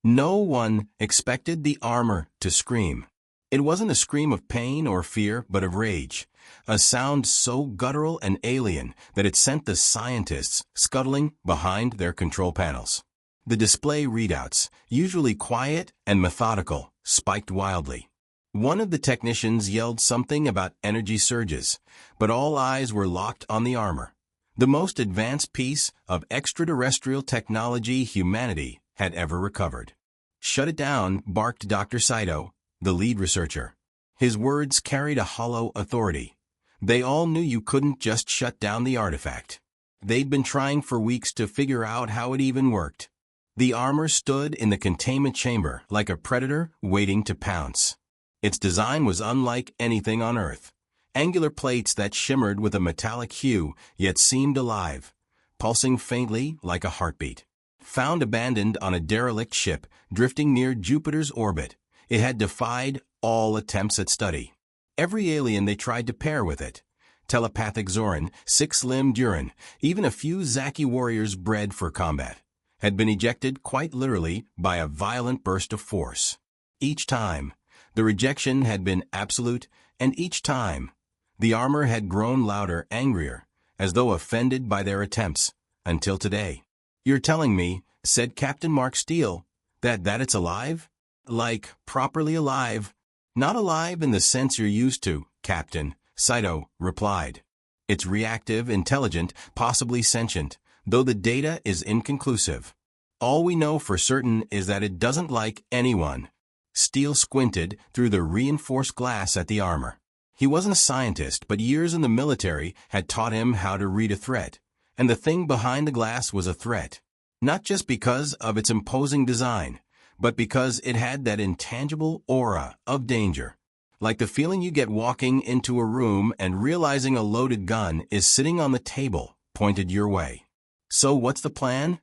No one expected the armor to scream. It wasn't a scream of pain or fear, but of rage, a sound so guttural and alien that it sent the scientists scuttling behind their control panels. The display readouts, usually quiet and methodical, spiked wildly. One of the technicians yelled something about energy surges, but all eyes were locked on the armor, the most advanced piece of extraterrestrial technology humanity had ever recovered. "Shut it down," barked Dr. Saito, the lead researcher. His words carried a hollow authority. They all knew you couldn't just shut down the artifact. They'd been trying for weeks to figure out how it even worked. The armor stood in the containment chamber like a predator waiting to pounce. Its design was unlike anything on Earth. Angular plates that shimmered with a metallic hue yet seemed alive, pulsing faintly like a heartbeat. Found abandoned on a derelict ship drifting near Jupiter's orbit, it had defied all attempts at study. Every alien they tried to pair with it, telepathic Zoran, six-limbed Uran, even a few Zaki warriors bred for combat, had been ejected quite literally by a violent burst of force. Each time, the rejection had been absolute, and each time, the armor had grown louder, angrier, as though offended by their attempts, until today. "You're telling me," said Captain Mark Steele, that it's alive? Like, properly alive? "Not alive in the sense you're used to, Captain," Saito replied. "It's reactive, intelligent, possibly sentient, though the data is inconclusive. All we know for certain is that it doesn't like anyone." Steele squinted through the reinforced glass at the armor. He wasn't a scientist, but years in the military had taught him how to read a threat, and the thing behind the glass was a threat. Not just because of its imposing design, but because it had that intangible aura of danger. Like the feeling you get walking into a room and realizing a loaded gun is sitting on the table, pointed your way. "So what's the plan?"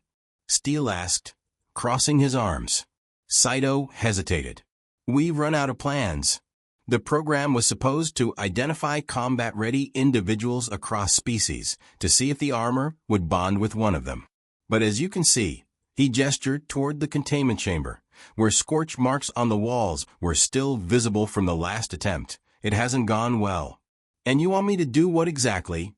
Steele asked, crossing his arms. Saito hesitated. "We've run out of plans. The program was supposed to identify combat-ready individuals across species to see if the armor would bond with one of them. But as you can see," he gestured toward the containment chamber, where scorch marks on the walls were still visible from the last attempt, "it hasn't gone well." "And you want me to do what exactly?"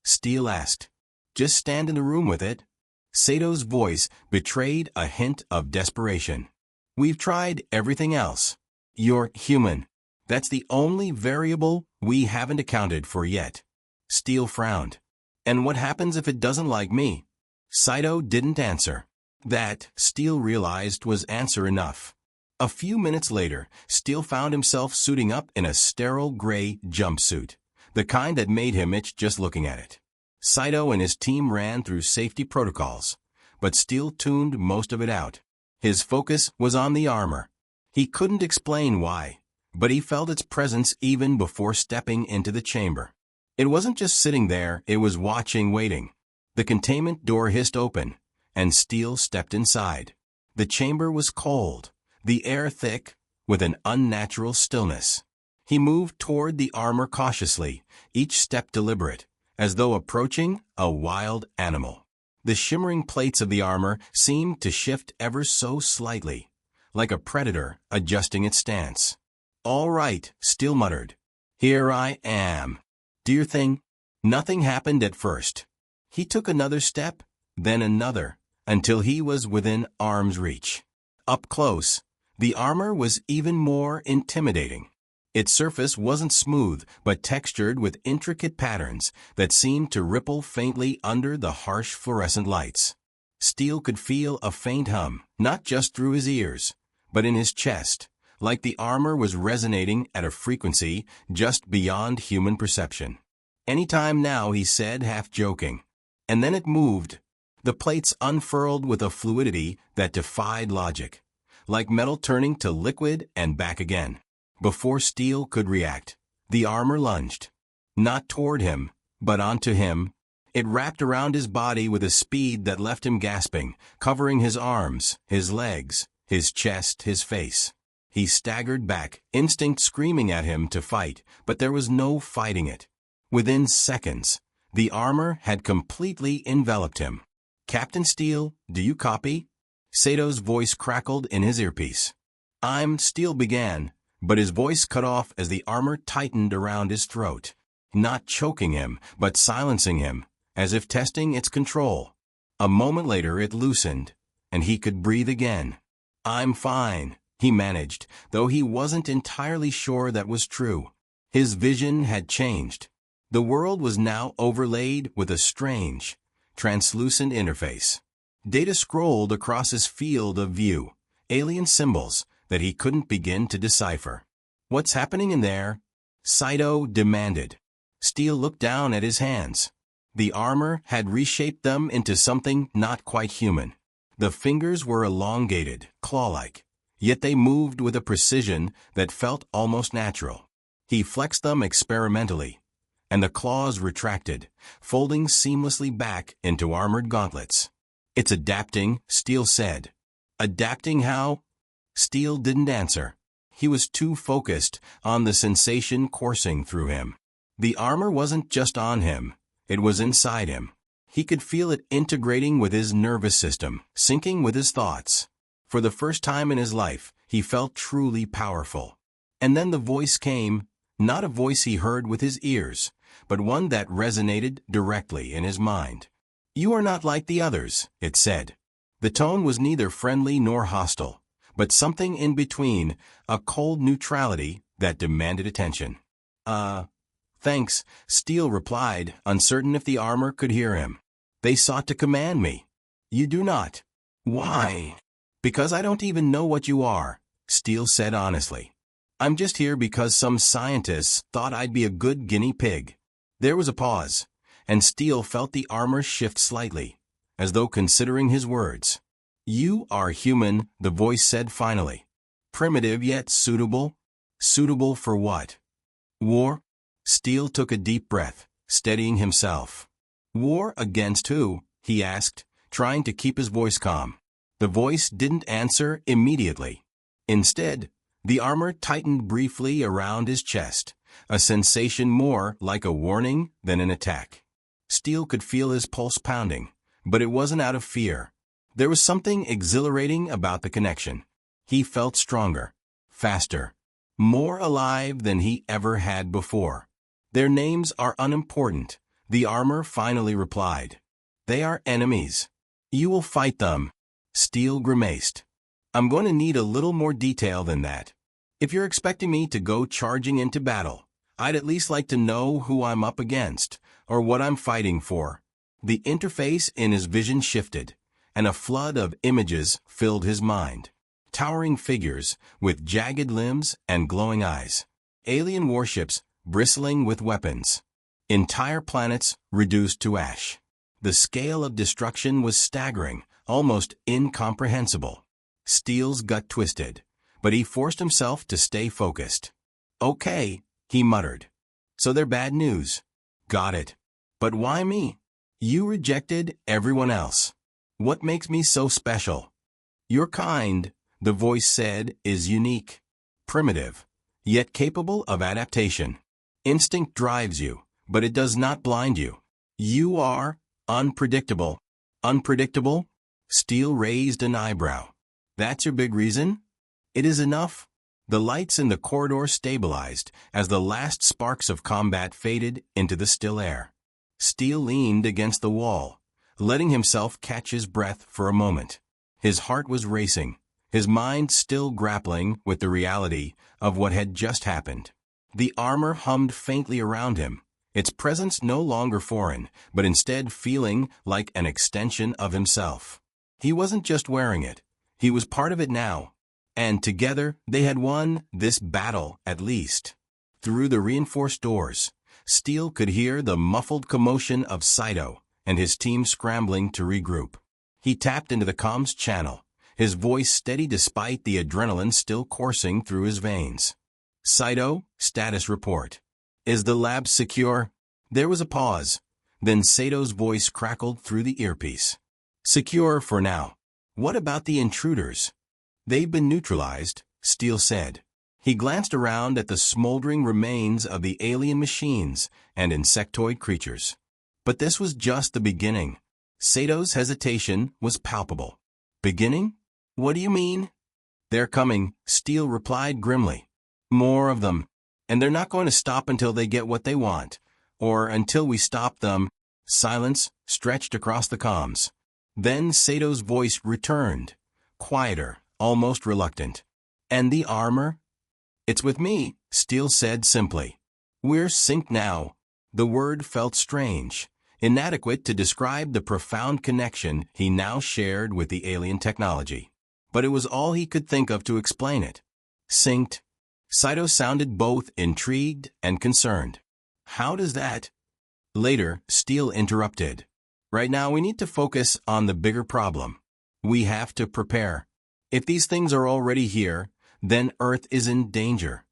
Steele asked. "Just stand in the room with it." Sato's voice betrayed a hint of desperation. "We've tried everything else. You're human. That's the only variable we haven't accounted for yet." Steele frowned. "And what happens if it doesn't like me?" Saito didn't answer. That, Steele realized, was answer enough. A few minutes later, Steele found himself suiting up in a sterile gray jumpsuit, the kind that made him itch just looking at it. Saito and his team ran through safety protocols, but Steele tuned most of it out. His focus was on the armor. He couldn't explain why, but he felt its presence even before stepping into the chamber. It wasn't just sitting there, it was watching, waiting. The containment door hissed open, and Steele stepped inside. The chamber was cold, the air thick, with an unnatural stillness. He moved toward the armor cautiously, each step deliberate, as though approaching a wild animal. The shimmering plates of the armor seemed to shift ever so slightly, like a predator adjusting its stance. "All right," Steele muttered. "Here I am." "Dear thing." Nothing happened at first. He took another step, then another, until he was within arm's reach. Up close, the armor was even more intimidating. Its surface wasn't smooth, but textured with intricate patterns that seemed to ripple faintly under the harsh fluorescent lights. Steele could feel a faint hum, not just through his ears, but in his chest, like the armor was resonating at a frequency just beyond human perception. "Any time now," he said, half joking. And then it moved. The plates unfurled with a fluidity that defied logic, like metal turning to liquid and back again. Before Steele could react, the armor lunged. Not toward him, but onto him. It wrapped around his body with a speed that left him gasping, covering his arms, his legs, his chest, his face. He staggered back, instinct screaming at him to fight, but there was no fighting it. Within seconds, the armor had completely enveloped him. "Captain Steele, do you copy?" Sato's voice crackled in his earpiece. Steele began, but his voice cut off as the armor tightened around his throat, not choking him, but silencing him, as if testing its control. A moment later it loosened, and he could breathe again. "I'm fine," he managed, though he wasn't entirely sure that was true. His vision had changed. The world was now overlaid with a strange, translucent interface. Data scrolled across his field of view, alien symbols that he couldn't begin to decipher. "What's happening in there?" Saito demanded. Steele looked down at his hands. The armor had reshaped them into something not quite human. The fingers were elongated, claw-like, yet they moved with a precision that felt almost natural. He flexed them experimentally, and the claws retracted, folding seamlessly back into armored gauntlets. "It's adapting," Steele said. "Adapting how?" Steele didn't answer. He was too focused on the sensation coursing through him. The armor wasn't just on him, it was inside him. He could feel it integrating with his nervous system, syncing with his thoughts. For the first time in his life, he felt truly powerful. And then the voice came, not a voice he heard with his ears, but one that resonated directly in his mind. "You are not like the others," it said. The tone was neither friendly nor hostile, but something in between, a cold neutrality that demanded attention. Thanks," Steele replied, uncertain if the armor could hear him. "They sought to command me." "You do not." "Why?" "Because I don't even know what you are," Steele said honestly. "I'm just here because some scientists thought I'd be a good guinea pig." There was a pause, and Steele felt the armor shift slightly, as though considering his words. "You are human," the voice said finally. "Primitive yet suitable." "Suitable for what?" "War?" Steele took a deep breath, steadying himself. "War against who?" he asked, trying to keep his voice calm. The voice didn't answer immediately. Instead, the armor tightened briefly around his chest, a sensation more like a warning than an attack. Steele could feel his pulse pounding, but it wasn't out of fear. There was something exhilarating about the connection. He felt stronger, faster, more alive than he ever had before. "Their names are unimportant," the armor finally replied. "They are enemies. You will fight them." Steele grimaced. "I'm going to need a little more detail than that. If you're expecting me to go charging into battle, I'd at least like to know who I'm up against, or what I'm fighting for." The interface in his vision shifted, and a flood of images filled his mind. Towering figures with jagged limbs and glowing eyes. Alien warships bristling with weapons. Entire planets reduced to ash. The scale of destruction was staggering, almost incomprehensible. Steele's gut twisted, but he forced himself to stay focused. "Okay," he muttered. "So they're bad news." "Got it. But why me?" "You rejected everyone else. What makes me so special?" "Your kind," the voice said, "is unique. Primitive, yet capable of adaptation. Instinct drives you, but it does not blind you. You are unpredictable." "Unpredictable?" Steele raised an eyebrow. "That's your big reason?" "It is enough." The lights in the corridor stabilized as the last sparks of combat faded into the still air. Steele leaned against the wall, letting himself catch his breath for a moment. His heart was racing, his mind still grappling with the reality of what had just happened. The armor hummed faintly around him, its presence no longer foreign, but instead feeling like an extension of himself. He wasn't just wearing it, he was part of it now. And together, they had won this battle at least. Through the reinforced doors, Steele could hear the muffled commotion of Saito and his team scrambling to regroup. He tapped into the comms channel, his voice steady despite the adrenaline still coursing through his veins. "Saito, status report. Is the lab secure?" There was a pause, then Sato's voice crackled through the earpiece. "Secure for now. What about the intruders?" "They've been neutralized," Steele said. He glanced around at the smoldering remains of the alien machines and insectoid creatures. But this was just the beginning. Sato's hesitation was palpable. "Beginning?" What do you mean? They're coming, Steele replied grimly. More of them. And they're not going to stop until they get what they want. Or until we stop them. Silence stretched across the comms. Then Sato's voice returned, quieter, almost reluctant. And the armor? It's with me, Steele said simply. We're synced now. The word felt strange, inadequate to describe the profound connection he now shared with the alien technology. But it was all he could think of to explain it. Synced. Saito sounded both intrigued and concerned. How does that? Later, Steele interrupted. Right now we need to focus on the bigger problem. We have to prepare. If these things are already here, then Earth is in danger.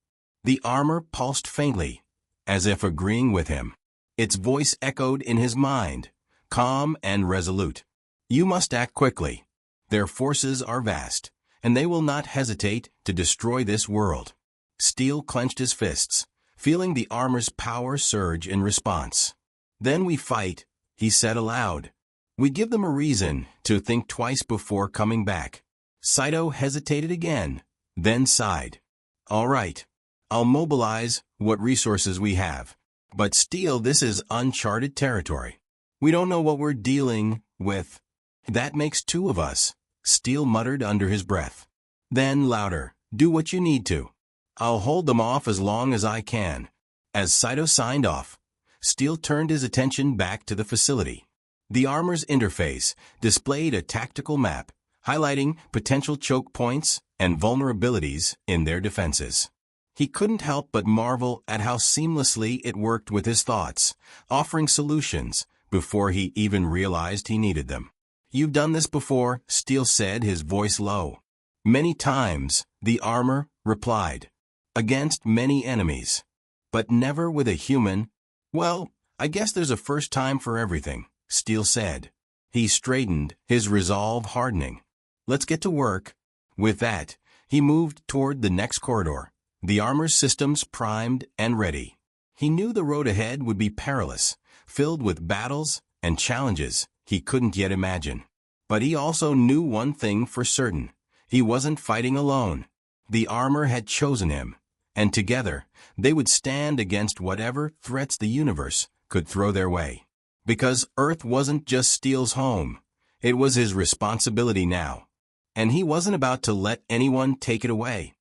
The armor pulsed faintly, as if agreeing with him. Its voice echoed in his mind, calm and resolute. You must act quickly. Their forces are vast, and they will not hesitate to destroy this world. Steele clenched his fists, feeling the armor's power surge in response. Then we fight, he said aloud. We give them a reason to think twice before coming back. Saito hesitated again, then sighed. All right, I'll mobilize what resources we have. But Steele, this is uncharted territory. We don't know what we're dealing with. That makes two of us, Steele muttered under his breath. Then louder, do what you need to. I'll hold them off as long as I can. As Saito signed off, Steele turned his attention back to the facility. The armor's interface displayed a tactical map, highlighting potential choke points and vulnerabilities in their defenses. He couldn't help but marvel at how seamlessly it worked with his thoughts, offering solutions before he even realized he needed them. You've done this before, Steele said, his voice low. Many times, the armor replied. Against many enemies. But never with a human. Well, I guess there's a first time for everything, Steele said. He straightened, his resolve hardening. Let's get to work. With that, he moved toward the next corridor, the armor's systems primed and ready. He knew the road ahead would be perilous, filled with battles and challenges he couldn't yet imagine. But he also knew one thing for certain. He wasn't fighting alone. The armor had chosen him, and together they would stand against whatever threats the universe could throw their way. Because Earth wasn't just Steele's home. It was his responsibility now. And he wasn't about to let anyone take it away.